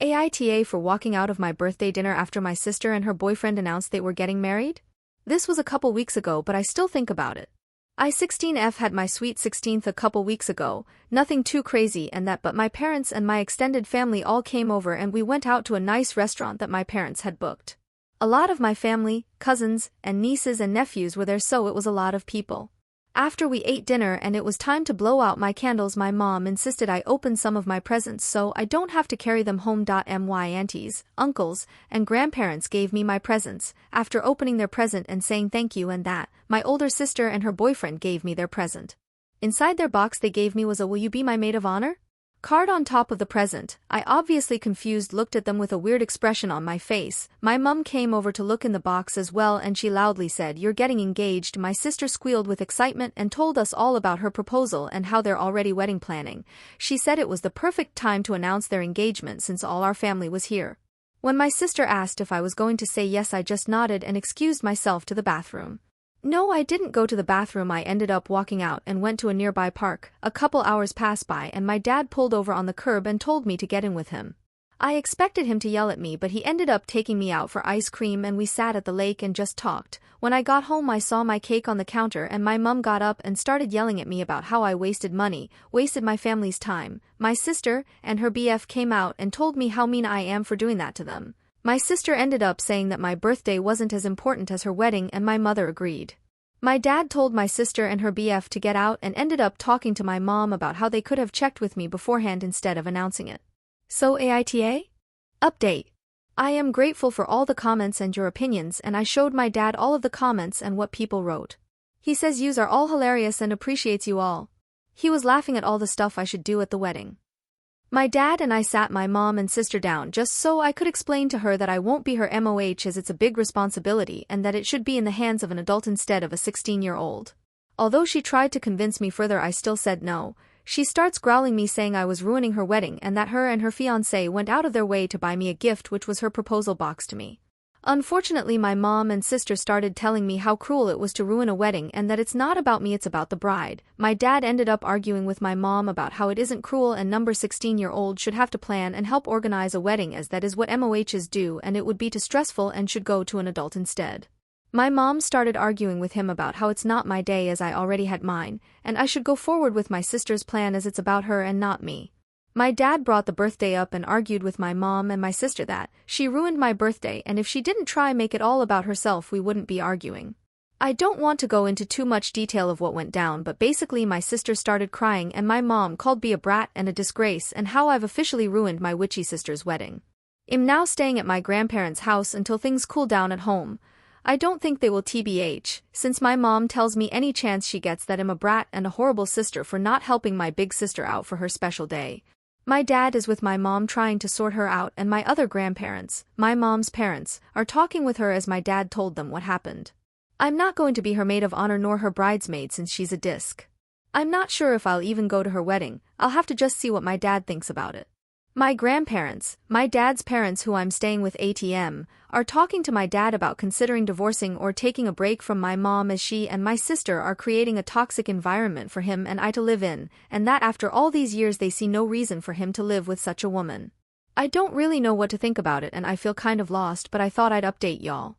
AITA for walking out of my birthday dinner after my sister and her boyfriend announced they were getting married? This was a couple weeks ago, but I still think about it. I 16F had my sweet 16th a couple weeks ago, nothing too crazy and that, but my parents and my extended family all came over and we went out to a nice restaurant that my parents had booked. A lot of my family, cousins, and nieces and nephews were there, so it was a lot of people. After we ate dinner and it was time to blow out my candles, my mom insisted I open some of my presents so I don't have to carry them home. My aunties, uncles, and grandparents gave me my presents. After opening their present and saying thank you and that, my older sister and her boyfriend gave me their present. Inside their box they gave me was a "Will you be my maid of honor?" card on top of the present. I obviously confused looked at them with a weird expression on my face. My mum came over to look in the box as well and she loudly said, "You're getting engaged." My sister squealed with excitement and told us all about her proposal and how they're already wedding planning. She said it was the perfect time to announce their engagement since all our family was here. When my sister asked if I was going to say yes, I just nodded and excused myself to the bathroom. No, I didn't go to the bathroom. I ended up walking out and went to a nearby park. A couple hours passed by and my dad pulled over on the curb and told me to get in with him. I expected him to yell at me, but he ended up taking me out for ice cream and we sat at the lake and just talked. When I got home I saw my cake on the counter and my mum got up and started yelling at me about how I wasted money, wasted my family's time. My sister and her BF came out and told me how mean I am for doing that to them. My sister ended up saying that my birthday wasn't as important as her wedding and my mother agreed. My dad told my sister and her BF to get out and ended up talking to my mom about how they could have checked with me beforehand instead of announcing it. So AITA? Update. I am grateful for all the comments and your opinions, and I showed my dad all of the comments and what people wrote. He says yous are all hilarious and appreciates you all. He was laughing at all the stuff I should do at the wedding. My dad and I sat my mom and sister down just so I could explain to her that I won't be her MOH as it's a big responsibility and that it should be in the hands of an adult instead of a 16-year-old. Although she tried to convince me further, I still said no. She starts growling me saying I was ruining her wedding and that her and her fiancé went out of their way to buy me a gift, which was her proposal box to me. Unfortunately, my mom and sister started telling me how cruel it was to ruin a wedding and that it's not about me, it's about the bride. My dad ended up arguing with my mom about how it isn't cruel and number 16-year-old should have to plan and help organize a wedding as that is what MOHs do and it would be too stressful and should go to an adult instead. My mom started arguing with him about how it's not my day as I already had mine, and I should go forward with my sister's plan as it's about her and not me. My dad brought the birthday up and argued with my mom and my sister that she ruined my birthday and if she didn't try make it all about herself we wouldn't be arguing. I don't want to go into too much detail of what went down, but basically my sister started crying and my mom called me a brat and a disgrace and how I've officially ruined my witchy sister's wedding. I'm now staying at my grandparents' house until things cool down at home. I don't think they will TBH, since my mom tells me any chance she gets that I'm a brat and a horrible sister for not helping my big sister out for her special day. My dad is with my mom trying to sort her out and my other grandparents, my mom's parents, are talking with her as my dad told them what happened. I'm not going to be her maid of honor nor her bridesmaid since she's a disc. I'm not sure if I'll even go to her wedding. I'll have to just see what my dad thinks about it. My grandparents, my dad's parents who I'm staying with ATM, are talking to my dad about considering divorcing or taking a break from my mom as she and my sister are creating a toxic environment for him and I to live in, and that after all these years they see no reason for him to live with such a woman. I don't really know what to think about it and I feel kind of lost, but I thought I'd update y'all.